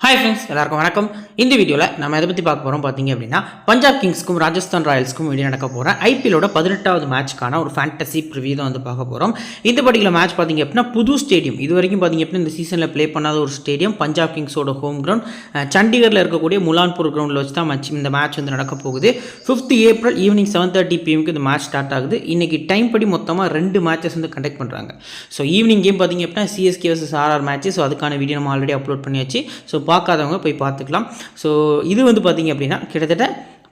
Hi friends, எல்லாருக்கும் வணக்கம். இந்த வீடியோவில் நம்ம எதை பற்றி பார்க்க போகிறோம் பார்த்தீங்க அப்படின்னா, பஞ்சாப் கிங்ஸ்க்கும் ராஜஸ்தான் ராயல்ஸ்க்கும் இடையே நடக்க போகிற ஐபிஎல்லோட 18வது மேட்ச்க்கான ஒரு ஃபேண்டசி ப்ரிவியூ தான் வந்து பார்க்க போகிறோம். இந்த பர்டிகுலர் மேட்ச் பார்த்தீங்க அப்படின்னா புது ஸ்டேடியம், இது வரைக்கும் பார்த்தீங்க அப்படின்னா இந்த சீசனில் ப்ளே பண்ணாத ஒரு ஸ்டேடியம், பஞ்சாப் கிங்ஸோட ஹோம் கிரவுண்ட் சண்டிகரில் இருக்கக்கூடிய முலான்பூர் கிரவுண்டில் வச்சு தான் இந்த மேட்ச் வந்து நடக்க போகுது. 5th ஏப்ரல் ஈவினிங் 7:30 PM இந்த மேட்ச் ஸ்டார்ட் ஆகுது. இன்றைக்கி டைம் படி மொத்தமாக 2 மேட்சஸ் வந்து கண்டக்ட் பண்ணுறாங்க. ஸோ ஈவினிங் கேம் பார்த்தீங்க அப்படின்னா CSK vs RR match. So அதுக்கான வீடியோ நம்ம ஆல்ரெடி அப்லோட் பண்ணியாச்சு. ஸோ பார்க்காதவங்க போய் பார்த்துக்கலாம். ஸோ இது வந்து பார்த்தீங்க அப்படின்னா கிட்டத்தட்ட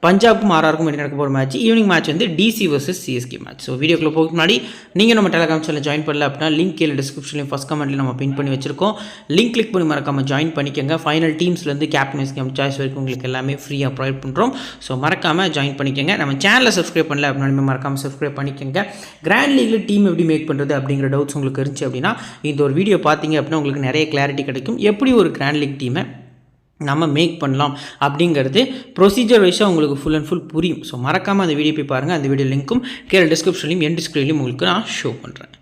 பஞ்சாப்க்கும் ஆர்ஆருக்கும் இடையே நடக்க போகிற மேட்ச். ஈவினிங் மேட்ச் வந்து DC versus CSK match. So வீடியோக்குள்ள போக முன்னாடி நீங்கள் நம்ம டெலிகிராம் சேனல் ஜாயின் பண்ணல அப்படின்னா லிங்க் கீழே டிஸ்கிரிப்ஷன்லையும் ஃபஸ்ட் கமெண்ட்லையும் நம்ம பின் பண்ணி வச்சிருக்கோம். லிங்க் கிளிக் பண்ணி மறக்காமல் ஜாயின் பண்ணிக்கோங்க. ஃபைனல் டீம்ஸ்லேருந்து கேப்டன் வைஸ் கேம் சாய்ஸ் வரைக்கும் உங்களுக்கு எல்லாமே ஃப்ரீயாக ப்ரொவைட் பண்ணுறோம். ஸோ மறக்காமல் ஜாயின் பண்ணிக்கோங்க. நம்ம சேனலை சப்ஸ்கிரைப் பண்ணல அப்படின்னா மறக்காமல் சப்ஸ்கிரைப் பண்ணிக்கோங்க. கிராண்ட் லீக்ல டீம் எப்படி மேக் பண்ணுறது அப்படிங்கிற டவுட்ஸ் உங்களுக்கு இருந்துச்சு அப்படின்னா இந்த ஒரு வீடியோ பார்த்தீங்க அப்படின்னா உங்களுக்கு நிறைய கிளாரிட்டி கிடைக்கும். எப்படி ஒரு கிராண்ட் லீக் டீமை நம்ம மேக் பண்ணலாம் அப்படிங்கிறது ப்ரொசீஜர் வைஸாக உங்களுக்கு ஃபுல் அண்ட் ஃபுல் புரியும். ஸோ மறக்காமல் அந்த வீடியோ போய் பாருங்கள். அந்த வீடியோ லிங்க்கும் கீழே டிஸ்கிரிப்ஷன்லையும் எண்ட் ஸ்க்ரீன்லையும் உங்களுக்கு நான் ஷோ பண்ணுறேன்.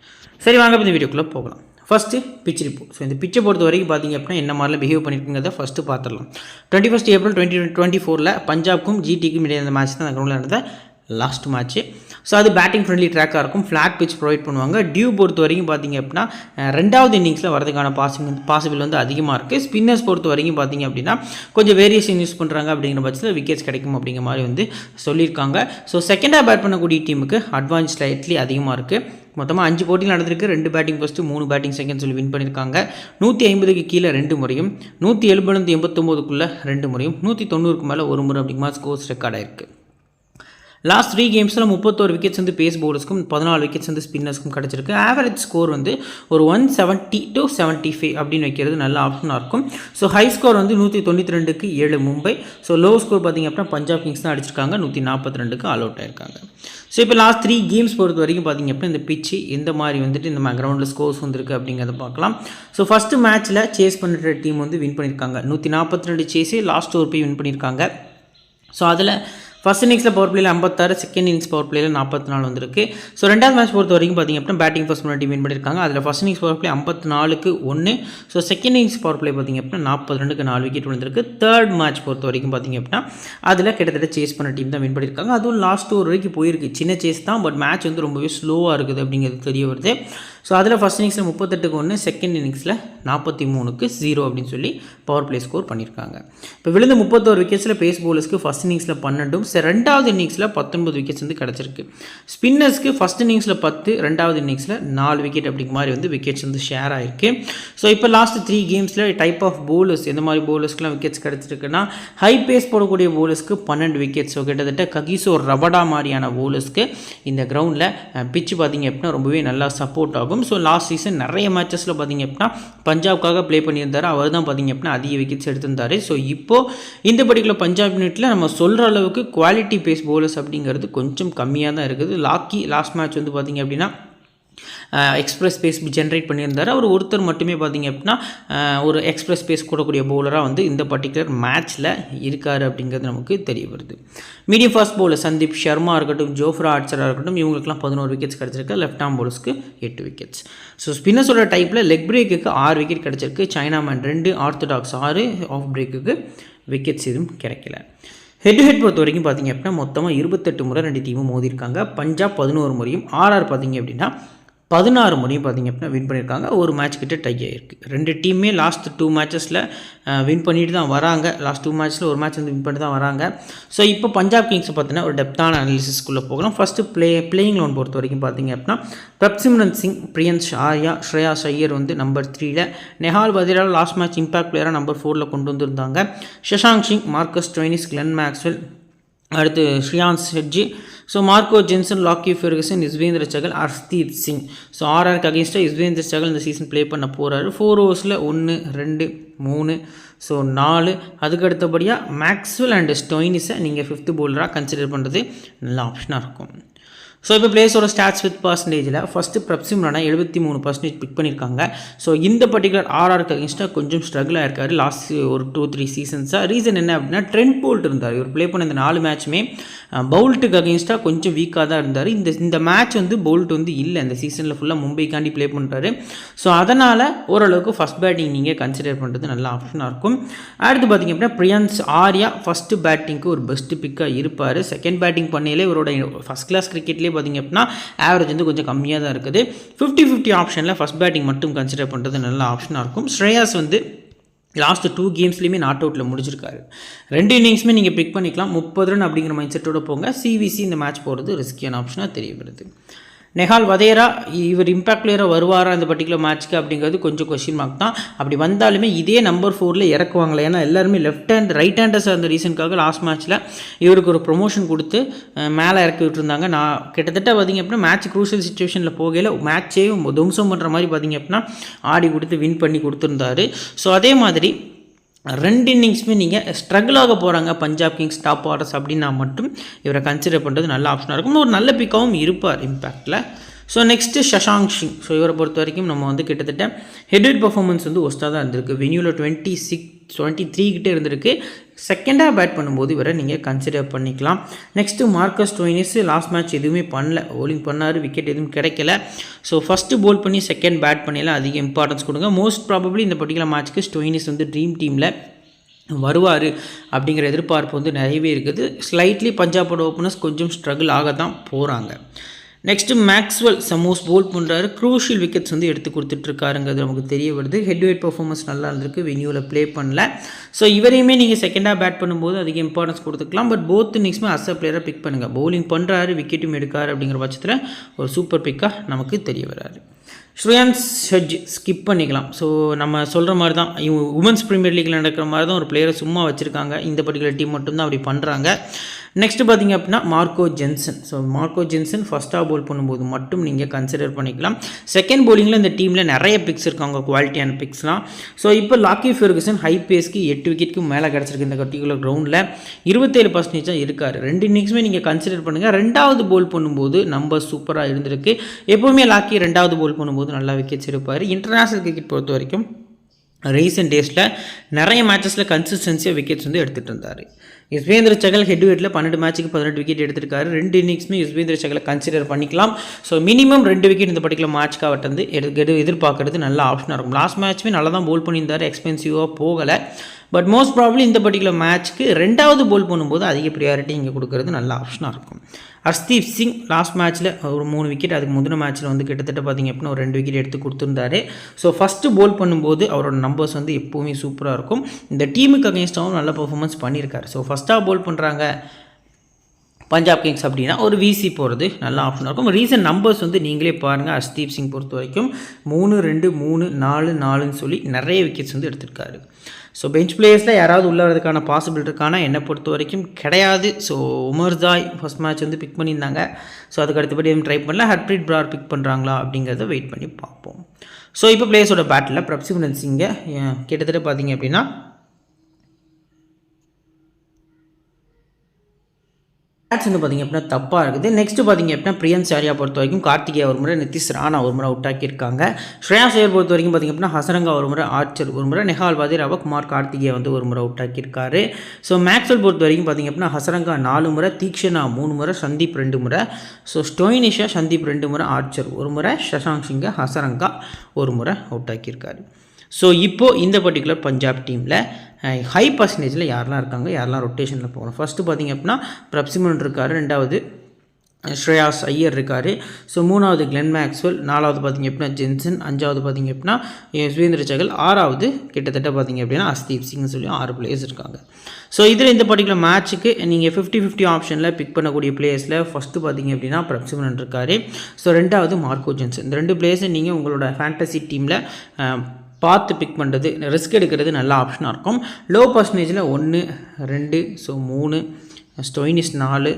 சரி, வாங்க இந்த வீடியோக்குள்ளே போகலாம். First pitch report. ஸோ இந்த பிச்சை பொறுத்த வரைக்கும் பார்த்தீங்க அப்படின்னா என்ன மாதிரிலாம் பிஹேவ் பண்ணியிருக்குங்கிறத ஃபஸ்ட்டு பார்த்துடலாம். 21 ஏப்ரல் 2024 பஞ்சாப்க்கும் ஜிடிக்கும் இடையே அந்த மேட்ச் தான் அந்த கிரௌண்டில் நடந்த லாஸ்ட் மேட்ச்சு. ஸோ அது பேட்டிங் ஃப்ரெண்ட்லி ட்ராக்காக இருக்கும். ஃப்ளாட் பிச் ப்ரொவைட் பண்ணுவாங்க. டியூ பொறுத்த வரைக்கும் பார்த்தீங்க அப்படின்னா 2வது இன்னிங்ஸில் வரதுக்கான பாசிபிள் வந்து அதிகமாக இருக்குது. ஸ்பின்னர்ஸ் பொறுத்த வரைக்கும் பார்த்தீங்க அப்படின்னா கொஞ்சம் வேரியேஷன் யூஸ் பண்ணுறாங்க அப்படிங்கிற பட்சத்தில் விக்கெட்ஸ் கிடைக்கும் அப்படிங்கிற மாதிரி வந்து சொல்லியிருக்காங்க. ஸோ செகண்டாக பேட் பண்ணக்கூடிய டீமுக்கு அட்வான்ஸ் ஸ்லைட்லி அதிகமாக இருக்குது. மொத்தமாக 5 போட்டிகள் நடந்திருக்கு. 2 பேட்டிங் ஃபஸ்ட்டு 3 பேட்டிங் செகண்ட் சொல்லி வின் பண்ணியிருக்காங்க. 150க்கு கீழே 2 முறையும், 170 89க்குள்ளே 2 முறையும், 190க்கு மேலே 1 முறை அப்படிங்கிற மாதிரி ஸ்கோர்ஸ் ரெக்கார்டாக இருக்குது. லாஸ்ட் 3 கேம்ஸில் 31 விக்கெட்ஸ் வந்து பேஸ் பவுலர்ஸ்க்கும் 14 விக்கெட்ஸ் வந்து ஸ்பின்னர்ஸ்க்கும் கிடச்சிருக்கு. ஆவரேஜ் ஸ்கோர் வந்து ஒரு 170 to 75 அப்படின்னு வைக்கிறது நல்ல ஆப்ஷனாக இருக்கும். ஸோ ஹை ஸ்கோர் வந்து 192க்கு 7 மும்பை. ஸோ லோ ஸ்கோர் பார்த்திங்க அப்படின்னா பஞ்சாப் கிங்ஸ் தான் அடிச்சிருக்காங்க. 142க்கு ஆல் அவுட் ஆயிருக்காங்க. ஸோ இப்போ லாஸ்ட் 3 கேம்ஸ் பொறுத்த வரைக்கும் பார்த்திங்க அப்படின்னா இந்த பிச்சு எந்த மாதிரி வந்துட்டு இந்த கிரவுண்டில் ஸ்கோர்ஸ் வந்துருக்கு அப்படிங்கிறத பார்க்கலாம். ஸோ ஃபஸ்ட்டு மேட்ச்சில் சேஸ் பண்ணுற டீம் வந்து வின் பண்ணியிருக்காங்க. 142 சேஸு லாஸ்ட் ஓவர் போய் வின் பண்ணியிருக்காங்க. ஸோ அதில் ஃபஸ்ட் இன்னிங்ஸில் பவர் பிளேயில் 56, செகண்ட் இன்னிங்ஸ் பவர் பிளேயில் 44 வந்திருக்கு. ஸோ 2வது மேட்ச் பொறுத்த வரைக்கும் பார்த்திங்க அப்படின்னா பேட்டிங் ஃபர்ஸ்ட் முன்னாடி வின் பண்ணியிருக்காங்க. அதில் ஃபஸ்ட் இன்னிங்ஸ் பவர் பிளே 54க்கு 1. So second innings power play பார்த்திங்க அப்படின்னா 42க்கு 4 விக்கெட் விழுந்திருக்கு. தேர்ட் மேட்ச் பொறுத்த வரைக்கும் பார்த்திங்க அப்படின்னா அதில் கிட்டத்தட்ட சேஸ் பண்ண டீம் தான் வின் பண்ணியிருக்காங்க. அதுவும் லாஸ்ட் ஓவர் வரைக்கும் போயிருக்கு. சின்ன சேஸ் தான், பட் மேட்ச் வந்து ரொம்பவே ஸ்லோவாக இருக்குது அப்படிங்கிறது தெரிய வருது. ஸோ அதில் ஃபஸ்ட் இன்னிங்ஸில் 38க்கு 1, செகண்ட் இன்னிங்ஸில் 43க்கு 0 அப்படின்னு சொல்லி பவர் பிளே ஸ்கோர் பண்ணியிருக்காங்க. இப்போ விழுந்த 31 விக்கெட்ஸில் பேஸ் பவுலர்ஸ்க்கு ஃபஸ்ட் இன்னிங்ஸில் 12, 2வது இன்னிங்ஸில் 19 விக்கெட்ஸ் வந்து கிடச்சிருக்கு. ஸ்பின்னர்ஸ்க்கு ஃபஸ்ட் இன்னிங்ஸில் 10, 2வது இன்னிங்ஸில் 4 விக்கெட் அப்படிங்கிற மாதிரி வந்து விக்கெட்ஸ் வந்து ஷேர் ஆகிருக்கு. ஸோ இப்போ லாஸ்ட் 3 கேம்ஸில் டைப் ஆஃப் பவுலர்ஸ் எந்த மாதிரி பவுலர்ஸ்க்குலாம் விக்கெட்ஸ் கிடச்சிருக்குன்னா ஹை பேஸ் போடக்கூடிய பவுலர்ஸ்க்கு 12 விக்கெட்ஸ். ஸோ கிட்டத்தட்ட ககிசோ ரபடா மாதிரியான பவுலர்ஸ்க்கு இந்த கிரவுண்டில் பிச்சு பார்த்திங்க அப்படின்னா ரொம்பவே நல்லா சப்போர்ட் ஆகும். ஸோ லாஸ்ட் சீசன் நிறைய மேட்சஸில் பார்த்திங்க அப்படின்னா பஞ்சாப்காக ப்ளே பண்ணியிருந்தார். அவர் தான் பார்த்திங்க அப்படின்னா அதிக விக்கெட்ஸ் எடுத்திருந்தார். ஸோ இப்போது இந்த பர்டிகுலர் பஞ்சாப் யூனிட்டில் நம்ம சொல்கிற அளவுக்கு குவாலிட்டி பேஸ் பவுலர்ஸ் அப்படிங்கிறது கொஞ்சம் கம்மியாக தான் இருக்குது. லாக்கி லாஸ்ட் மேட்ச் வந்து பார்த்திங்க அப்படின்னா எக்ஸ்பிரஸ் ஸ்பேஸ் ஜென்ரேட் பண்ணியிருந்தார். அவர் ஒருத்தர் மட்டுமே பார்த்திங்க அப்படின்னா ஒரு எக்ஸ்பிரஸ் ஸ்பேஸ் கூடக்கூடிய பவுலராக வந்து இந்த பர்டிகுலர் மேட்ச்சில் இருக்கார் அப்படிங்கிறது நமக்கு தெரிய வருது. Medium fast bowler Sandeep Sharma இருக்கட்டும், ஜோஃப்ரா ஆர்ச்சராக இருக்கட்டும், இவங்களுக்குலாம் 11 விக்கெட்ஸ் கிடச்சிருக்கு. லெஃப்ட் ஆர்ம் பவுலர்ஸ்க்கு 8 விக்கெட்ஸ். ஸோ ஸ்பின்னர்ஸோட டைப்பில் லெக் பிரேக்குக்கு 6 விக்கெட் கிடச்சிருக்கு. சைனாமேன் 2, ஆர்த்தடாக்ஸ் 6, ஆஃப் பிரேக்குக்கு விக்கெட்ஸ் எதுவும் கிடைக்கல. ஹெட் டு ஹெட் பொறுத்த வரைக்கும் பார்த்திங்க அப்படின்னா மொத்தமாக 28 முறை 2 டீமும் மோதிருக்காங்க. பஞ்சாப் 11 முறையும், ஆர்ஆர் பார்த்திங்க அப்படின்னா 16 முறையும் பார்த்திங்க அப்படின்னா வின் பண்ணியிருக்காங்க. ஒரு மேட்ச் கிட்ட டை ஆகிருக்கு. 2 டீமே லாஸ்ட் 2 மேட்சஸில் வின் பண்ணிட்டு தான் வராங்க. லாஸ்ட் 2 மேட்ச்சில் ஒரு மேட்ச் வந்து வின் பண்ணிட்டு தான் வராங்க. ஸோ இப்போ பஞ்சாப் கிங்ஸை பார்த்தீங்கன்னா ஒரு டெப்த்தான அனாலிசிஸ்க்குள்ளே போகலாம். ஃபஸ்ட்டு பிளேயிங் லோன் பொறுத்த வரைக்கும் பார்த்திங்க அப்படின்னா பிரப்சிம்ரன் சிங், பிரியன்ஸ் ஆர்யா, ஸ்ரேயாஸ் ஐயர் வந்து நம்பர் 3ல், நெஹால் வதேரால் லாஸ்ட் மேட்ச் இம்பாக்ட் பிளேயராக நம்பர் 4ல் கொண்டு வந்திருந்தாங்க. Shashank Singh, Marcus Stoinis, Glenn Maxwell, அடுத்து Suryansh Shedge, so Marco Jansen, Lockie Ferguson, Yuzvendra Chahal, Arshdeep Singh. So ஆர்ஆருக்கு அகேன்ஸ்டாக யுஸ்வேந்திர சகல் இந்த சீசன் ப்ளே பண்ண போகிறாரு. 4 ஓவர்ஸில் 1, 2, 3, ஸோ 4. அதுக்கு அடுத்தபடியாக மேக்ஸ்வெல் அண்ட் ஸ்டோய்னிஸை நீங்கள் 5th பவுலராக கன்சிடர் பண்ணுறது நல்ல ஆப்ஷனாக இருக்கும். ஸோ இப்போ பிளேஸோட ஸ்டாட்ஸ் வித் பர்சன்டேஜில் ஃபஸ்ட்டு பிரப்சிம்ரானா 73% பிக் பண்ணியிருக்காங்க. ஸோ இந்த பர்டிகுலர் ஆர்ஆருக்கு அகேன்ஸ்டாக கொஞ்சம் ஸ்ட்ரகிள் ஆயிருக்காரு லாஸ்ட் ஒரு 2-3 சீசன்ஸாக. ரீசன் என்ன அப்படின்னா ட்ரெண்ட் போல்ட் இருந்தார். இவர் ப்ளே பண்ண இந்த 4 மேட்ச்சுமே பவுல்ட்டுக்கு அகேன்ஸ்டாக கொஞ்சம் வீக்காக தான் இருந்தார். இந்த மேட்ச் வந்து பவுல்ட் வந்து இல்லை, இந்த சீசனில் ஃபுல்லாக மும்பைக்காண்டி ப்ளே பண்ணுறாரு. ஸோ அதனால் ஓரளவுக்கு ஃபஸ்ட் பேட்டிங் நீங்கள் கன்சிடர் பண்ணுறது நல்ல ஆப்ஷனாக இருக்கும். அடுத்து பார்த்திங்க அப்படின்னா பிரியன்ஸ் ஆர்யா ஃபஸ்ட்டு பேட்டிங்க்கு ஒரு பெஸ்ட்டு பிக்காக இருப்பார். செகண்ட் பேட்டிங் பண்ணையிலே இவரோட ஃபஸ்ட் கிளாஸ் கிரிக்கெட்லேயே பார்த்திங்க அப்படின்னா ஆவரேஜ் வந்து கொஞ்சம் கம்மியாக தான் இருக்குது. 50-50 ஆப்ஷனில் ஃபஸ்ட் பேட்டிங் மட்டும் கன்சிடர் பண்ணுறது நல்ல ஆப்ஷனாக இருக்கும். ஸ்ரேயாஸ் வந்து லாஸ்ட் 2 கேம்ஸ்லையுமே நாட் அவுட்டில் முடிச்சிருக்காரு. 2 இன்னிங்ஸுமே நீங்கள் பிக் பண்ணிக்கலாம். 30 ரன் அப்படிங்கிற மைண்ட் செட்டோடு போங்க. சிவிசி இந்த மேட்ச் போகிறது ரிஸ்கியான ஆப்ஷனாக தெரிய வருது. நெஹால் வதேரா இவர் இம்பாக்ட் பிளேயராக வருவாரா இந்த பர்டிகுலர் மேட்ச்க்கு அப்படிங்கிறது கொஞ்சம் கொஸ்டின் மார்க் தான். அப்படி வந்தாலுமே இதே நம்பர் 4 இறக்குவாங்களே, ஏன்னா எல்லாருமே லெஃப்ட் ஹேண்ட் ரைட் ஹேண்டர்ஸ் அந்த ரீசனுக்காக லாஸ்ட் மேட்ச்சில் இவருக்கு ஒரு ப்ரொமோஷன் கொடுத்து மேலே இறக்கி விட்டுருந்தாங்க. நான் கிட்டத்தட்ட பார்த்திங்க அப்படின்னா மேட்ச் க்ரூஷியல் சுச்சுவேஷனில் போகையில் மேட்சே துவம்சம் பண்ணுற மாதிரி பார்த்திங்க அப்படின்னா ஆடி கொடுத்து வின் பண்ணி கொடுத்துருந்தாரு. ஸோ அதே மாதிரி 2 இன்னிங்ஸுமே நீங்கள் ஸ்ட்ரகிள் ஆக போகிறாங்க பஞ்சாப் கிங்ஸ் டாப் ஆர்டர்ஸ் அப்படின்னா மட்டும் இவரை கன்சிடர் பண்ணுறது நல்ல ஆப்ஷனாக இருக்கும். ஒரு நல்ல பிக்காகவும் இருப்பார் இம்பேக்டில். So next Shashank Singh. So இவரை பொறுத்த வரைக்கும் நம்ம வந்து கிட்டத்தட்ட ஹெட் பர்ஃபார்மன்ஸ் வந்து ஒஸ்ட்டாக தான் இருந்திருக்கு. வென்யூவில் 23 கிட்டே இருந்திருக்கு. செகண்டாக பேட் பண்ணும்போது இவரை நீங்கள் கன்சிடர் பண்ணிக்கலாம். Next Marcus Stoinis last match எதுவுமே பண்ணல, போலிங் பண்ணார், விக்கெட் எதுவும் கிடைக்கல. ஸோ ஃபஸ்ட்டு போல் பண்ணி செகண்ட் பேட் பண்ணியெல்லாம் அதிக இம்பார்ட்டன்ஸ் கொடுங்க. மோஸ்ட் ப்ராபப்ளி இந்த பர்டிகுலர் மேட்ச்க்கு ஸ்டோயினிஸ் வந்து ட்ரீம் டீமில் வருவார் அப்படிங்கிற எதிர்பார்ப்பு வந்து நிறையவே இருக்குது. ஸ்லைட்லி பஞ்சாபோட ஓப்பனர்ஸ் கொஞ்சம் ஸ்ட்ரகிள் ஆக தான் போகிறாங்க. நெக்ஸ்ட்டு மேக்ஸ்வெல் சமோஸ் போல் பண்ணுறாரு. க்ரூஷியல் விக்கெட்ஸ் வந்து எடுத்து கொடுத்துட்ருக்காருங்கிறது நமக்கு தெரிய வருது. ஹெட் டு ஹெட் பர்ஃபார்மன்ஸ் நல்லா இருந்திருக்கு, வென்யூவில் ப்ளே பண்ணல. ஸோ இவரையுமே நீங்கள் செகண்டாக பேட் பண்ணும்போது அதிக இம்பார்ட்டன்ஸ் கொடுத்துக்கலாம். பட் போத் இன்னிங்ஸுமே அஸ் அ பிளேயராக பிக் பண்ணுங்கள். பவுலிங் பண்ணுறாரு, விக்கெட்டும் எடுக்காரு அப்படிங்கிற பட்சத்தில் ஒரு சூப்பர் பிக்காக நமக்கு தெரிய வராரு. ஸ்ரேயாஸ் ஷெட்ஜ் ஸ்கிப் பண்ணிக்கலாம். ஸோ நம்ம சொல்கிற மாதிரி தான் உமன்ஸ் ப்ரீமியர் லீக்கில் நடக்கிற மாதிரி தான் ஒரு பிளேயரை சும்மா வச்சுருக்காங்க. இந்த பர்டிகுலர் டீம் மட்டும்தான் அப்படி பண்ணுறாங்க. நெக்ஸ்ட்டு பார்த்திங்க அப்படின்னா Marco Jansen. So Marco Jensen ஃபஸ்ட்டாக போல் பண்ணும்போது மட்டும் நீங்கள் கன்சிடர் பண்ணிக்கலாம். செகண்ட் போலிங்கில் இந்த டீமில் நிறைய பிக்ஸ் இருக்காங்க, குவாலிட்டியான பிக்ஸ்லாம். ஸோ இப்போ லாக்கி ஃபெர்குசன் ஹை பேஸ்க்கு 8 விக்கெட்டுக்கு மேலே கிடச்சிருக்கு இந்த பர்டிகுலர் கிரவுண்டில். 27% தான் இருக்கார். 2 இன்னிங்ஸுமே நீங்கள் கன்சிடர் பண்ணுங்கள். 2வது போல் பண்ணும்போது நம்பர் சூப்பராக இருந்திருக்கு. எப்போவுமே லாக்கி 2வது போல் பண்ணும்போது நல்லா விக்கெட்ஸ் எடுப்பார். இன்டர்நேஷ்னல் கிரிக்கெட் பொறுத்த வரைக்கும் ரீசெண்ட் டேஸில் நிறைய மேட்சஸில் கன்சிஸ்டன்சியாக விக்கெட்ஸ் வந்து எடுத்துகிட்டு இருந்தார். யுஸ்வேந்திர சகல் ஹெட் டு ஹெட்டில் 12 மேட்ச்சுக்கு 18 விக்கெட் எடுத்திருக்காரு. 2 இன்னிங்ஸுமே யுஸ்வேந்திர சகலை கன்சிடர் பண்ணிக்கலாம். ஸோ மினிமம் 2 விக்கெட் இந்த பர்டிகுலர் மேட்ச்க்கு அவர்கிட்ட வந்து எதிர்பார்க்கறது நல்ல ஆப்ஷனாக இருக்கும். லாஸ்ட் மேட்ச்மே நல்லா தான் போல் பண்ணியிருந்தார், எக்ஸ்பென்சிவாக போகலை. பட் மோஸ்ட் ப்ராப்ளி இந்த பர்டிகுலர் மேட்ச்க்கு 2வது போல் பண்ணும்போது அதிக ப்ரியாரிட்டி இங்கே கொடுக்கறது நல்ல ஆப்ஷனாக இருக்கும். ஹர்ஷ்தீப் சிங் லாஸ்ட் மேட்ச்சில் ஒரு 3 விக்கெட், அதுக்கு முந்தின மேட்ச்சில் வந்து கிட்டத்தட்ட பார்த்திங்க அப்படின்னா ஒரு 2 விக்கெட் எடுத்து கொடுத்துருந்தாரு. ஸோ ஃபஸ்ட்டு போல் பண்ணும்போது அவரோட நம்பர்ஸ் வந்து எப்போவுமே சூப்பராக இருக்கும். இந்த டீமுக்கு அகேன்ஸ்டாகவும் நல்ல பர்ஃபார்மன்ஸ் பண்ணியிருக்காரு. ஸோ ஃபஸ்ட்டாக போல் பண்ணுறாங்க பஞ்சாப் கிங்ஸ் அப்படின்னா ஒரு விசி போகிறது நல்ல ஆப்ஷனாக இருக்கும். ரீசன்ட் நம்பர்ஸ் வந்து நீங்களே பாருங்கள். ஹர்ஷ்தீப் சிங் பொறுத்த வரைக்கும் 3-2, 3-4-4ன்னு சொல்லி நிறைய விக்கெட்ஸ் வந்து எடுத்திருக்காரு. ஸோ பெஞ்ச் பிளேயர்ஸில் யாராவது உள்ள வரதுக்கான பாசிபிலிட்டி இருக்கானா என்னை பொறுத்த வரைக்கும் கிடையாது. ஸோ உமர்ஜாய் ஃபஸ்ட் மேட்ச் வந்து பிக் பண்ணியிருந்தாங்க. ஸோ அதுக்கு அடுத்தபடி எதுவும் ட்ரை பண்ணல. ஹர்ப்ரீத் பிரார் பிக் பண்ணுறாங்களா அப்படிங்கிறத வெயிட் பண்ணி பார்ப்போம். ஸோ இப்போ பிளேயர்ஸோட பேட்டில் பிரப்சிம்ரன் சிங்கை கிட்டத்தட்ட பார்த்தீங்க அப்படின்னா பேட்ஸ் வந்து பார்த்திங்க அப்படின்னா தப்பாக இருக்குது. நெக்ஸ்ட்டு பார்த்திங்க அப்படின்னா பிரியன்ஸ் ஆர்யா பொறுத்த வரைக்கும் கார்த்திகேயா ஒரு முறை, நிதிஷ் ராணா ஒரு முறை அவுட் ஆக்கியிருக்காங்க. ஸ்ரேயாஸ் ஐயர் பொறுத்த வரைக்கும் பார்த்திங்க அப்படின்னா ஹசரங்கா ஒரு முறை, ஆர்ச்சர் ஒரு முறை, நெஹால் வதேராவை குமார் கார்த்திகேயா வந்து ஒரு முறை அவுட் ஆக்கியிருக்காரு. ஸோ மேக்ஸ்வெல் பொறுத்த வரைக்கும் பார்த்திங்க அப்படின்னா ஹசரங்கா 4 முறை, தீக்ஷனா 3 முறை, சந்தீப் 2 முறை. ஸோ ஸ்டோயினிஷா சந்தீப் 2 முறை, ஆர்ச்சர் ஒரு முறை, ஷஷாங்க் சிங்கை ஹசரங்கா ஒரு முறை அவுட் ஆக்கியிருக்காரு. ஸோ இப்போது இந்த பர்டிகுலர் பஞ்சாப் டீமில் ஹை பர்சன்டேஜில் யாரெல்லாம் இருக்காங்க, யாரெல்லாம் ரொட்டேஷனில் போகணும். ஃபஸ்ட்டு பார்த்திங்க அப்படின்னா பிரப்சிம்ரன் இருக்கார், 2வது ஸ்ரேயாஸ் ஐயர் இருக்கார். ஸோ 3வது கிளென் மேக்ஸ்வெல், 4வது பார்த்திங்க அப்படின்னா ஜென்சன், 5வது பார்த்திங்க அப்படின்னா யுஸ்வேந்திர சகல், 6வது கிட்டத்தட்ட பார்த்திங்க அப்படின்னா ஹர்ஷ்தீப் சிங்னு சொல்லி 6 பிளேயர்ஸ் இருக்காங்க. ஸோ இதில் இந்த பர்டிகுலர் மேட்ச்சுக்கு நீங்கள் 50-50 ஆப்ஷனில் பிக் பண்ணக்கூடிய பிளேயர்ஸில் ஃபஸ்ட்டு பார்த்திங்க அப்படின்னா பிரப்சிம்ரன் இருக்கார். ஸோ 2வது மார்க்கோ ஜென்சன். இந்த 2 பிளேயர்ஸை நீங்கள் உங்களோட ஃபேண்டசி டீமில் பார்த்து பிக் பண்ணுறது, ரிஸ்க் எடுக்கிறது நல்ல ஆப்ஷனாக இருக்கும். லோ பர்சன்டேஜில் 1, 2, so 3, Stoinis 4,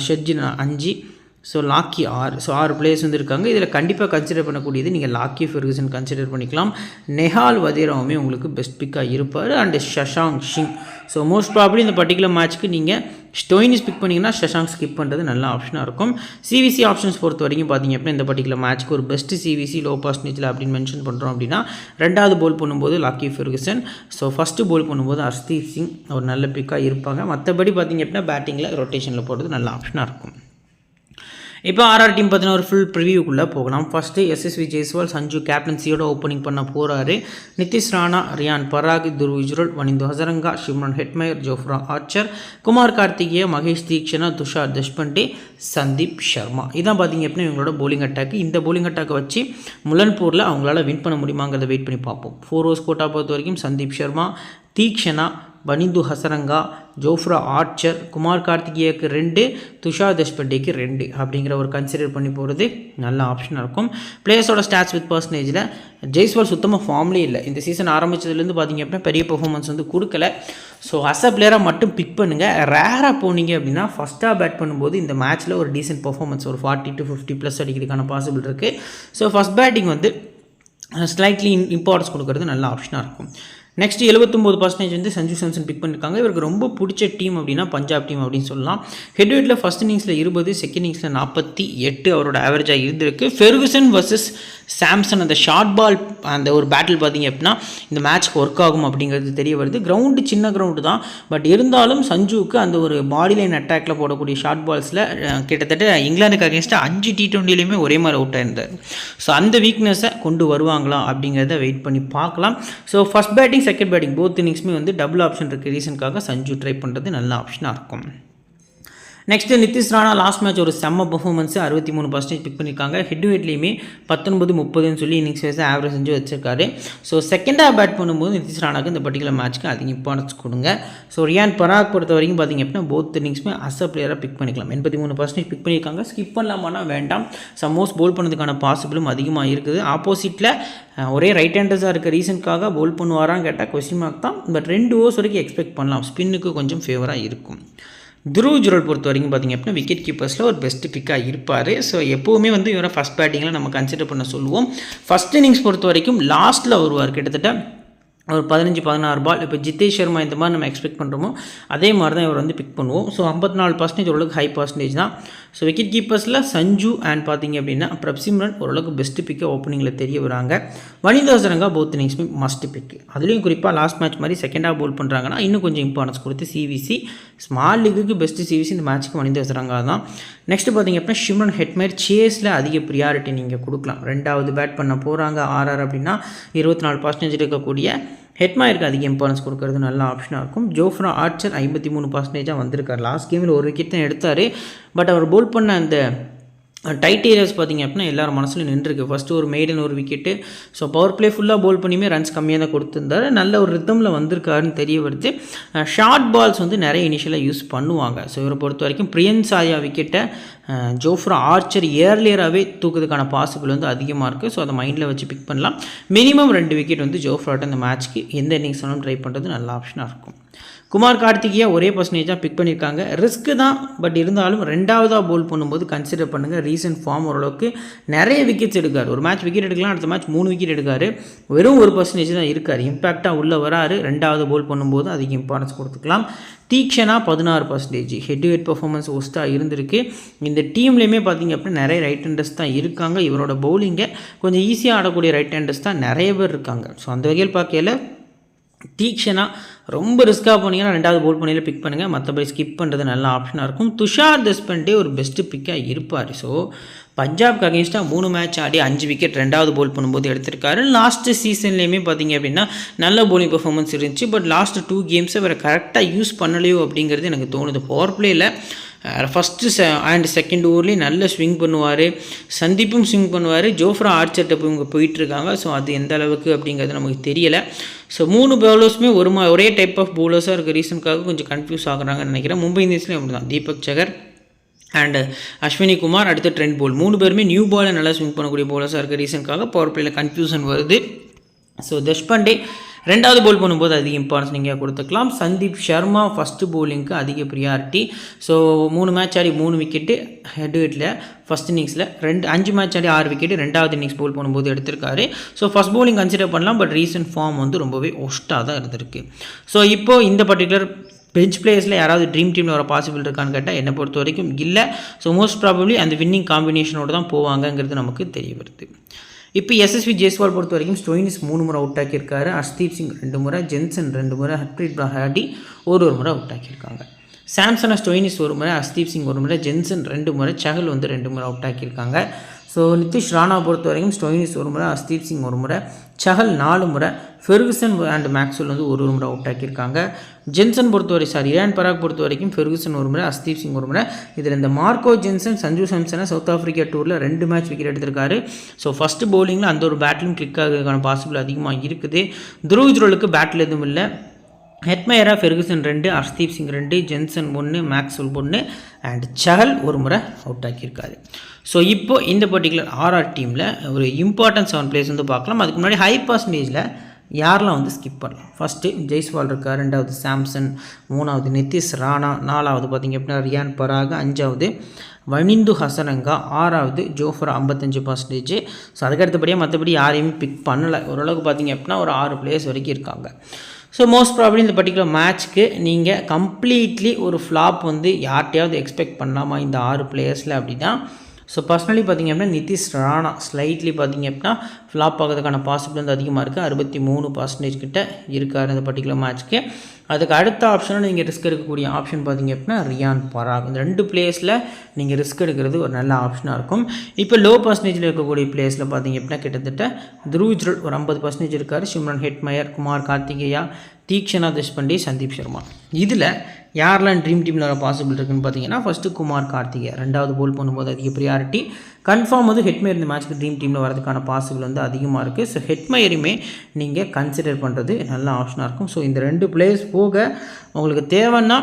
Shedge 5, so Lockie 6. So 6 players வந்து இருக்காங்க. இதில் கண்டிப்பாக கன்சிடர் பண்ணக்கூடியது நீங்கள் லாக்கி ஃபெர்குசன் கன்சிடர் பண்ணிக்கலாம். நெஹால் வதேராவுமே உங்களுக்கு பெஸ்ட் பிக்காக இருப்பார். And Shashank Singh. So most probably இந்த பர்டிகுலர் மேட்ச்க்கு நீங்கள் ஸ்டோயினிஸ் பிக் பண்ணிங்கன்னா ஷஷாங்க் ஸ்கிப் பண்ணுறது நல்ல ஆப்ஷனாக இருக்கும். சிவிசி ஆப்ஷன்ஸ் பொறுத்த வரைக்கும் பார்த்தீங்க அப்படின்னா இந்த பர்டிகுலர் மேட்ச்க்கு ஒரு பெஸ்ட்டு சிவிசி லோ பர்சன்டேஜில் அப்படின்னு மென்ஷன் பண்ணுறோம் அப்படின்னா ரெண்டாவது போல் பண்ணும்போது லாக்கி ஃபெர்குசன், ஸோ ஃபஸ்ட்டு போல் பண்ணும்போது ஹர்ஷ்தீப் சிங் ஒரு நல்ல பிக்காக இருப்பாங்க. மற்றபடி பார்த்தீங்க அப்படின்னா பேட்டிங்கில் ரொட்டேஷனில் போடுறது நல்ல ஆப்ஷனாக இருக்கும். இப்போ ஆர்ஆர் டீம் பார்த்தீங்கன்னா ஒரு ஃபுல் ப்ரிவியூக்குள்ளே போகலாம். ஃபஸ்ட்டு எஸ்எஸ்வி ஜெய்ஸ்வால் சஞ்சு கேப்டன்சியோட ஓப்பனிங் பண்ண போகிறாரு. Nitish Rana, Riyan Parag, Dhruv Jurel, Wanindu Hasaranga, Shimron Hetmyer, Jofra Archer, Kumar Kartikeya, Maheesh Theekshana, Tushar Deshpande, Sandeep Sharma. இதான் பார்த்தீங்க அப்படின்னா இவங்களோட போலிங் அட்டாக்கு. இந்த போலிங் அட்டாக்கை வச்சு முலன்பூரில் அவங்களால வின் பண்ண முடியுமாங்கிறத வெயிட் பண்ணி பார்ப்போம். 4 ஓவர்ஸ் கோட்டா பொறுத்த வரைக்கும் சந்தீப் சர்மா, தீக்ஷனா, வனிந்து ஹசரங்கா, ஜோஃப்ரா ஆர்ச்சர், குமார் கார்த்திகேயக்கு 2, துஷார் தேஷ்பண்டேக்கு 2 அப்படிங்கிற ஒரு கன்சிடர் பண்ணி போகிறது நல்ல ஆப்ஷனாக இருக்கும். பிளேயர்ஸோட ஸ்டாட்ஸ் வித் பர்சன்டேஜில் ஜெய்ஸ்வால் சுத்தமாக ஃபார்ம்லேயே இல்லை. இந்த சீசன் ஆரம்பித்ததுலேருந்து பார்த்தீங்க அப்படின்னா பெரிய பெர்ஃபார்மன்ஸ் வந்து கொடுக்கல. ஸோ அஸ் அ பிளேயராக மட்டும் பிக் பண்ணுங்கள். ரேராக போனீங்க அப்படின்னா ஃபஸ்ட்டாக பேட் பண்ணும்போது இந்த மேட்ச்சில் ஒரு டீசென்ட் பெர்ஃபார்மன்ஸ் ஒரு 40 to 50+ அடிக்கிறதுக்கான பாசிபிள் இருக்குது. ஸோ ஃபஸ்ட் பேட்டிங் வந்து ஸ்லைட்லி இம்பார்ட்டன்ஸ் கொடுக்கறது நல்ல ஆப்ஷனாக இருக்கும். நெக்ஸ்ட் 79% வந்து சஞ்சு சாம்சன் பிக் பண்ணியிருக்காங்க. இவருக்கு ரொம்ப பிடிச்ச டீம் அப்படின்னா பஞ்சாப் டீம் அப்படின்னு சொல்லலாம். ஹெட்வெட்டில் ஃபஸ்ட் இன்னிங்ஸில் 20, செகண்ட் இன்னிங்ஸில் 48 அவரோட ஆவரேஜாக இருந்திருக்கு. ஃபெர்குசன் வர்சஸ் சாம்சன் அந்த ஷார்ட் பால் அந்த ஒரு பேட்டில் பார்த்திங்க அப்படின்னா இந்த மேட்ச்க்கு ஒர்க் ஆகும் அப்படிங்கிறது தெரிய வருது. கிரவுண்டு சின்ன கிரவுண்டு தான், பட் இருந்தாலும் சஞ்சுவுக்கு அந்த ஒரு பாடி லைன் அட்டாக்ல போடக்கூடிய ஷார்ட் பால்ஸில் கிட்டத்தட்ட இங்கிலாந்துக்கு அகேன்ஸ்டாக 5 T20லையுமே ஒரே மாதிரி அவுட் ஆயிருந்தார். ஸோ அந்த வீக்னஸை கொண்டு வருவாங்களா அப்படிங்கிறத வெயிட் பண்ணி பார்க்கலாம். So first batting second batting both இன்னிங்ஸுமே வந்து டபுள் ஆப்ஷன் இருக்குது. ரீசனுக்காக சஞ்சு ட்ரை பண்ணுறது நல்ல ஆப்ஷனாக இருக்கும். Next Nitish Rana last match ஒரு செம்ம பர்ஃபார்மன்ஸு 63% பிக் பண்ணியிருக்காங்க. ஹெட்லேயுமே 19-30 சொல்லி இன்னிங்ஸ் வைஸ் ஆவரேஜ் செஞ்சு வச்சிருக்காரு. ஸோ செகண்டாக பேட் பண்ணும்போது நிதிஷ் ராணாக்கு இந்த பர்டிகுலர் மேட்ச்க்கு அதிக இம்பார்ட்டன்ஸ் கொடுங்க. ஸோ ரியான் பராக் பொறுத்த வரைக்கும் பார்த்திங்க அப்படின்னா போத் இன்னிங்ஸுமே அஸ் அ பிளேயராக பிக் பண்ணிக்கலாம். 83% பிக் பண்ணியிருக்காங்க. ஸ்கிப் பண்ணலாமான்னா வேண்டாம். சம்மோஸ் போல் பண்ணதுக்கான பாசிபிளும் அதிகமாக இருக்குது. ஆப்போசிட்டில் ஒரே ரைட் ஹேண்டர்ஸாக இருக்க ரீசனுக்காக போல் பண்ணுவாரான்னு கேட்டால் கொஸ்டின் மார்க் தான். பட் 2 ஓவர்ஸ் வரைக்கும் எக்ஸ்பெக்ட் பண்ணலாம். ஸ்பின்னுக்கு கொஞ்சம் ஃபேவராக இருக்கும். துருவ் ஜுரல் பொறுத்த வரைக்கும் பார்த்திங்க அப்படின்னா விக்கெட் கீப்பர்ஸில் ஒரு பெஸ்ட்டு பிக்காக இருப்பார். ஸோ எப்போவுமே வந்து இவரை ஃபஸ்ட் பேட்டிங்கில் நம்ம கன்சிடர் பண்ண சொல்லுவோம். ஃபஸ்ட் இன்னிங்ஸ் பொறுத்த வரைக்கும் லாஸ்ட்டில் வருவார். கிட்டத்தட்ட ஒரு 15-16 பால். இப்போ ஜிதேஷ் சர்மா இந்த மாதிரி நம்ம எக்ஸ்பெக்ட் பண்ணுறோமோ அதே மாதிரி தான் இவர் வந்து பிக் பண்ணுவோம். ஸோ 54% ஓரளவுக்கு ஹை பர்சன்டேஜ் தான். ஸோ விக்கெட் கீப்பர்ஸில் சஞ்சு அண்ட் பார்த்திங்க அப்படின்னா பிரப்சிம்ரன் ஓரளவுக்கு பெஸ்ட்டு பிக்கு ஓப்பனிங்கில் தெரிய வராங்க. வனிந்து ஹசரங்கா போத் இன்னிங்ஸுமே மஸ்ட் பிக்கு. அதுலேயும் குறிப்பாக லாஸ்ட் மேட்ச் மாதிரி செகண்டாக போல் பண்ணுறாங்கன்னா இன்னும் கொஞ்சம் இம்பார்ட்டன்ஸ் கொடுத்து சிவிசி ஸ்மால் லீக்குக்கு பெஸ்ட்டு சிவிசி இந்த மேட்ச்சுக்கு வனிந்து ஹசரங்கா தான். நெக்ஸ்ட்டு பார்த்திங்க அப்படின்னா ஷிம்ரன் ஹெட்மயர் சேஸில் அதிக ப்ரியாரிட்டி நீங்கள் கொடுக்கலாம். 2வது பேட் பண்ண போகிறாங்க ஆர்ஆர் அப்படின்னா 24% இருக்கக்கூடிய ஹெட்மயருக்கு அதிக இம்பார்ட்டன்ஸ் கொடுக்கறது நல்ல ஆப்ஷனாக இருக்கும். ஜோஃப்ரா ஆர்ச்சர் 53% வந்திருக்கார். லாஸ்ட் கேமில் ஒரு விக்கெட் தான் எடுத்தார். பட் அவர் போல் பண்ண அந்த டைட் ஏரியாஸ் பார்த்திங்க அப்படின்னா எல்லாரும் மனசில் நின்றுருக்கு. ஃபஸ்ட்டு ஒரு மெய்டன் ஒரு விக்கெட்டு. ஸோ பவர் பிளே ஃபுல்லாக போல் பண்ணியுமே ரன்ஸ் கம்மியாக தான் கொடுத்துருந்தாரு. நல்ல ஒரு ரித்தமில் வந்திருக்காருன்னு தெரிய வருது. ஷார்ட் பால்ஸ் வந்து நிறைய இனிஷியலாக யூஸ் பண்ணுவாங்க. ஸோ இவரை பொறுத்த வரைக்கும் பிரியன் சாயா விக்கெட்டை ஜோஃப்ரா ஆர்ச்சர் ஏர்லியராகவே தூக்குறதுக்கான பாசிபிள் வந்து அதிகமாக இருக்குது. ஸோ அதை மைண்டில் வச்சு பிக் பண்ணலாம். மினிமம் 2 விக்கெட் வந்து ஜோஃப்ராட்ட இந்த மேட்ச்க்கு எந்த இன்னிங்ஸ் வேணாலும் ட்ரை பண்ணுறது நல்ல ஆப்ஷனாக இருக்கும். குமார் கார்த்திகேயா ஒரே பர்சன்டேஜாக பிக் பண்ணியிருக்காங்க. ரிஸ்க்கு தான், பட் இருந்தாலும் 2வதாக போல் பண்ணும்போது கன்சிடர் பண்ணுங்கள். ரீசன்ட் ஃபார்ம் ஓரளவுக்கு நிறைய விக்கெட்ஸ் எடுக்கார். ஒரு மேட்ச் விக்கெட் எடுக்கலாம், அடுத்த மேட்ச் 3 விக்கெட் எடுக்கார். வெறும் 1% தான் இருக்கார். இம்பாக்டாக உள்ளே வராரு. 2வது போல் பண்ணும்போது அதிக இம்பார்ட்டன்ஸ் கொடுத்துக்கலாம். தீக்ஷனா 16%. ஹெட் பெர்ஃபார்மன்ஸ் ஒஸ்ட்டாக இருந்திருக்கு. இந்த டீம்லேயுமே பார்த்திங்க அப்படின்னா நிறைய ரைட் ஹேண்டர்ஸ் தான் இருக்காங்க. இவரோட பவுலிங்கை கொஞ்சம் ஈஸியாக ஆடக்கூடிய ரைட் ஹேண்டர்ஸ் தான் நிறைய பேர் இருக்காங்க. ஸோ அந்த வகையில் பார்க்கையில் தீக்ஷனா ரொம்ப ரிஸ்க்காக போனீங்கன்னா 2வது போல் பண்ணியில் பிக் பண்ணுங்கள். மற்றபடி ஸ்கிப் பண்ணுறது நல்ல ஆப்ஷனாக இருக்கும். துஷார் தேஷ்பண்டே ஒரு பெஸ்ட்டு பிக்காக இருப்பார். ஸோ பஞ்சாப்க்கு அகேன்ஸ்டாக 3 மேட்ச் ஆடி 5 விக்கெட் 2வது போல் பண்ணும்போது எடுத்திருக்காரு. லாஸ்ட்டு சீசன்லேயுமே பார்த்திங்க அப்படின்னா நல்ல போலிங் பெர்ஃபார்மன்ஸ் இருந்துச்சு. பட் லாஸ்ட்டு 2 கேம்ஸை வேறு கரெக்டாக யூஸ் பண்ணலையோ அப்படிங்கிறது எனக்கு தோணுது. பவர் பிளேயில் ஃபஸ்ட்டு அண்ட் செகண்ட் ஓவர்லேயும் நல்ல ஸ்விங் பண்ணுவார். சந்தீப்பும் ஸ்விங் பண்ணுவார். ஜோஃப்ரா ஆர்ச்சர்கிட்ட போய் இவங்க போயிட்டுருக்காங்க. ஸோ அது எந்த அளவுக்கு அப்படிங்கிறது நமக்கு தெரியலை. ஸோ 3 பவுலர்ஸுமே ஒரே டைப் ஆஃப் பவுலர்ஸாக இருக்க ரீசனுக்காக கொஞ்சம் கன்ஃபியூஸ் ஆகுறாங்கன்னு நினைக்கிறேன். மும்பை இந்தியன்ஸ்லேயும் அப்படி தான். தீபக் சகர் அண்ட் அஸ்வினி குமார், அடுத்த ட்ரெண்ட் போல் 3 பேருமே நியூ பாலை நல்லா ஸ்விங் பண்ணக்கூடிய பவுலர்ஸாக இருக்க ரீசனுக்காக பவர் பிளேயில் கன்ஃபியூஷன் வருது. ஸோ தேஷ்பண்டே 2வது போல் பண்ணும்போது அதிக இம்பார்ட்டன்ஸ் நீங்கள் கொடுத்துக்கலாம். சந்தீப் சர்மா ஃபஸ்ட்டு போலிங்க்கு அதிக ப்ரியாரிட்டி. ஸோ 3 மேட்ச் ஆடி 3 விக்கெட்டு ஹெட்ல ஃபஸ்ட் இன்னிங்ஸில் 5 மேட்ச் ஆடி 6 விக்கெட்டு 2வது இன்னிங்ஸ் போல் பண்ணும்போது எடுத்திருக்காரு. ஸோ ஃபஸ்ட் போலிங் கன்சிடர் பண்ணலாம். பட் ரீசன்ட் ஃபார்ம் வந்து ரொம்பவே ஒஸ்ட்டாக தான் இருந்திருக்கு. ஸோ இப்போது இந்த பர்டிகுலர் பெஞ்ச் பிளேயர்ஸில் யாராவது ட்ரீம் டீமில் வர பாசிபிள் இருக்கான்னு கேட்டால் என்னை பொறுத்த வரைக்கும் இல்லை. ஸோ மோஸ்ட் ப்ராபப்ளி அந்த வின்னிங் காம்பினேஷனோடு தான் போவாங்கங்கிறது நமக்கு தெரிய வருது. இப்போ எஸ்எஸ்வி ஜெய்ஸ்வால் பொறுத்த வரைக்கும் ஸ்டோயினிஸ் 3 முறை அவுட் ஆக்கியிருக்காரு, ஹர்ஷ்தீப் சிங் 2 முறை, ஜென்சன் 2 முறை, ஹர்ப்ரீத் பிரஹாடி ஒரு முறை அவுட் ஆக்கியிருக்காங்க. சாம்சனை ஸ்டோயினிஸ் 1 முறை, ஹர்ஷ்தீப் சிங் 1 முறை, ஜென்சன் 2 முறை, சஹல் 2 முறை அவுட் ஆக்கியிருக்காங்க. ஸோ நிதிஷ் ராணா பொறுத்த வரைக்கும் ஸ்டோயினிஸ் 1 முறை, ஹர்ஷ்தீப் சிங் 1 முறை, சஹல் 4 முறை, ஃபெர்குசன் அண்ட் மேக்ஸ்வெல் ஒரு முறை அவுட் ஆக்கியிருக்காங்க. ஜென்சன் பொறுத்தவரை ரியான் பராக் பொறுத்த வரைக்கும் ஃபெர்குசன் 1 முறை, ஹர்ஷ்தீப் சிங் 1 முறை. இதில் இந்த மார்க்கோ ஜென்சன் சஞ்சு சாம்சனை சவுத் ஆஃப்ரிக்கா டூரில் 2 மேட்ச் விக்கெட் எடுத்திருக்காரு. ஸோ ஃபஸ்ட்டு பவுலிங்கில் அந்த ஒரு பேட்டிலும் கிளிக் ஆகிறதுக்கான பாசிபிள் அதிகமாக இருக்குது. துருவ் ஜுரலுக்கு பேட்டில் எதுவும் இல்லை. ஹெட்மயரா Ferguson 2, Arshdeep Singh 2, Jansen 1, Maxwell 1 and Chahal 1 முறை அவுட் ஆக்கியிருக்காரு. ஸோ இப்போ இந்த பர்டிகுலர் ஆர்ஆர் டீமில் ஒரு இம்பார்ட்டன்ட் 7 பிளேஸ் பார்க்கலாம். அதுக்கு முன்னாடி ஹை பர்சன்டேஜில் யாரெல்லாம் ஸ்கிப் பண்ணலாம். ஃபஸ்ட்டு ஜெய்ஸ்வால் இருக்கார், 2வது சாம்சன், 3வது நிதிஷ் ராணா, 4வது பார்த்திங்க அப்படின்னா ரியான் பராக், 5வது வனிந்து ஹசரங்கா, 6வது ஜோஃப்ரா 55%. ஸோ அதுக்கடுத்தபடியாக மற்றபடி யாரையுமே பிக் பண்ணலை. ஓரளவுக்கு பார்த்திங்க அப்படின்னா ஒரு 6 பிளேயர்ஸ் வரைக்கும் இருக்காங்க. ஸோ மோஸ்ட் ப்ராபப்ளி இந்த பர்டிகுலர் மேட்ச்க்கு நீங்கள் கம்ப்ளீட்லி ஒரு ஃப்ளாப் யார்கிட்டையாவது எக்ஸ்பெக்ட் பண்ணலாமா இந்த 6 பிளேயர்ஸில் அப்படின்னா? ஸோ பர்சனலி பார்த்திங்க அப்படின்னா நிதிஷ் ராணா ஸ்லைட்லி பார்த்திங்க அப்படின்னா ஃப்ளாப் ஆகிறதுக்கான பாசிபிள் அதிகமாக இருக்குது. 63% கிட்ட இருக்கார் இந்த பர்டிகுலர் மேட்ச்க்கு. அதுக்கு அடுத்த ஆப்ஷனில் நீங்கள் ரிஸ்க் எடுக்கக்கூடிய ஆப்ஷன் பார்த்திங்க அப்படின்னா ரியான் பராக். இந்த 2 பிளேயர்ஸில் நீங்கள் ரிஸ்க் எடுக்கிறது ஒரு நல்ல ஆப்ஷனாக இருக்கும். இப்போ லோ பர்சன்டேஜில் இருக்கக்கூடிய பிளேயர்ஸில் பார்த்திங்க அப்படின்னா கிட்டத்தட்ட துருவ் ஜுரல் ஒரு 50% இருக்கார், சிம்ரன் ஹெட்மயர், குமார் கார்த்திகேயா, தீக்ஷனா தேஷ்பாண்டே, சந்தீப் சர்மா. இதில் யாரெல்லாம் ட்ரீம் டீமில் வர பாசிபிள் இருக்குன்னு பார்த்தீங்கன்னா ஃபஸ்ட்டு குமார் கார்த்திகேயா 2வது போல் பண்ணும்போது அதிக ப்ரியாரிட்டி. கன்ஃபார்ம் ஹெட்மயர் இந்த மேட்ச்க்கு ட்ரீம் டீமில் வரதுக்கான பாசிபிள் அதிகமாக இருக்குது. ஸோ ஹெட்மயருமே நீங்கள் கன்சிடர் பண்ணுறது நல்ல ஆப்ஷனாக இருக்கும். ஸோ இந்த 2 பிளேயர்ஸ் போக உங்களுக்கு தேவைன்னா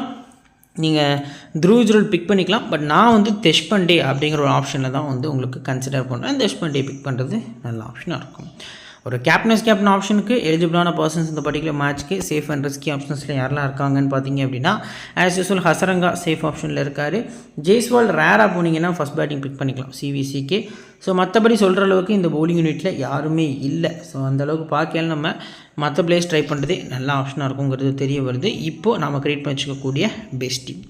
நீங்கள் துருவ் ஜுரல் பிக் பண்ணிக்கலாம். பட் நான் தேஷ்பாண்டே அப்படிங்கிற ஒரு ஆப்ஷனில் தான் உங்களுக்கு கன்சிடர் பண்ணுவேன். தேஷ்பாண்டே பிக் பண்ணுறது நல்ல ஆப்ஷனாக இருக்கும். ஒரு கேப்டன் ஆப்ஷனுக்கு எலிஜிபிளான பர்சன்ஸ் இந்த பர்டிகுலர் மேட்ச்க்கு சேஃப் அண்ட் ரிஸ்கி ஆப்ஷன்ஸில் யாரெல்லாம் இருக்காங்கன்னு பார்த்தீங்க அப்படின்னா ஆஸ் யூஸ்வல் ஹசரங்கா சேஃப் ஆப்ஷனில் இருக்கார். ஜெய்ஸ்வால் ரேராக போனீங்கன்னா ஃபஸ்ட் பேட்டிங் பிக் பண்ணிக்கலாம் சிவிசிக்கு. ஸோ மற்றபடி சொல்கிற அளவுக்கு இந்த பவுலிங் யூனிட்டில் யாருமே இல்லை. ஸோ அந்தளவுக்கு பார்க்கல நம்ம மற்ற பிளேஸ் ட்ரை பண்ணுறதே நல்ல ஆப்ஷனாக இருக்குங்கிறது தெரிய வருது. இப்போது நம்ம கிரியேட் பண்ணி வச்சுக்கக்கூடிய பெஸ்ட் டீம்.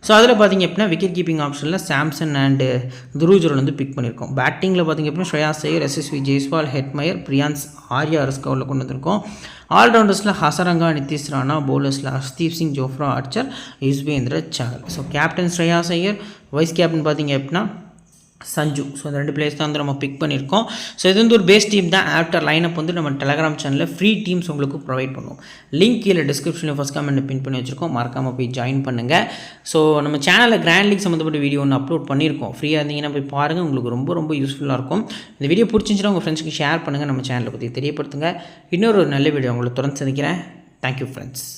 ஸோ அதில் பார்த்திங்க அப்படின்னா விக்கெட் கீப்பிங் ஆப்ஷனில் சாம்சன் அண்டு துருவ் ஜுரல் பிக் பண்ணியிருக்கோம். பேட்டிங்கில் பார்த்திங்க அப்படின்னா ஸ்ரேயாஸ் ஐயர், எஸ்எஸ்வி ஜெய்ஸ்வால், ஹெட்மயர், பிரியான்ஸ் ஆர்யா ரிஸ்கவில் கொண்டு வந்திருக்கோம். ஆல்ரவுண்டர்ஸில் ஹசரங்கா, நிதிஷ் ராணா, பவுலர்ஸில் Arshdeep Singh, Jofra Archer, Yuzvendra Chahal. So captain Shreyas Iyer, vice captain பார்த்திங்க அப்படின்னா சஞ்சு. ஸோ அந்த 2 பிளேயர்ஸ் தான் நம்ம பிக் பண்ணியிருக்கோம். ஸோ இது ஒரு பேஸ் டீம் தான். ஆஃப்டர் லைனப் நம்ம டெலகிராம் சேனலில் ஃப்ரீ டீம்ஸ் உங்களுக்கு ப்ரொவைட் பண்ணுவோம். லிங்க் கீழே டிஸ்கிரிப்ஷனில் ஃபஸ்ட் கமெண்ட் பின் பண்ணி வச்சுருக்கோம், மறக்காமல் போய் ஜாயின் பண்ணுங்கள். ஸோ நம்ம சேனலில் கிராண்ட் லீக் சம்மந்தப்பட்ட வீடியோ ஒன்று அப்லோட் பண்ணியிருக்கோம். ஃப்ரீயாக இருந்தீங்கன்னா போய் பாருங்கள், உங்களுக்கு ரொம்ப யூஸ்ஃபுல்லாக இருக்கும். இந்த வீடியோ பிடிச்சிருந்துச்சுன்னா உங்கள் ஃப்ரெண்ட்ஸ்க்கு ஷேர் பண்ணுங்கள், நம்ம சேனலை பற்றி தெரியப்படுத்துங்க. இன்னொரு நல்ல வீடியோ உங்களை தொடர்ந்து சந்திக்கிறேன். Thank you friends.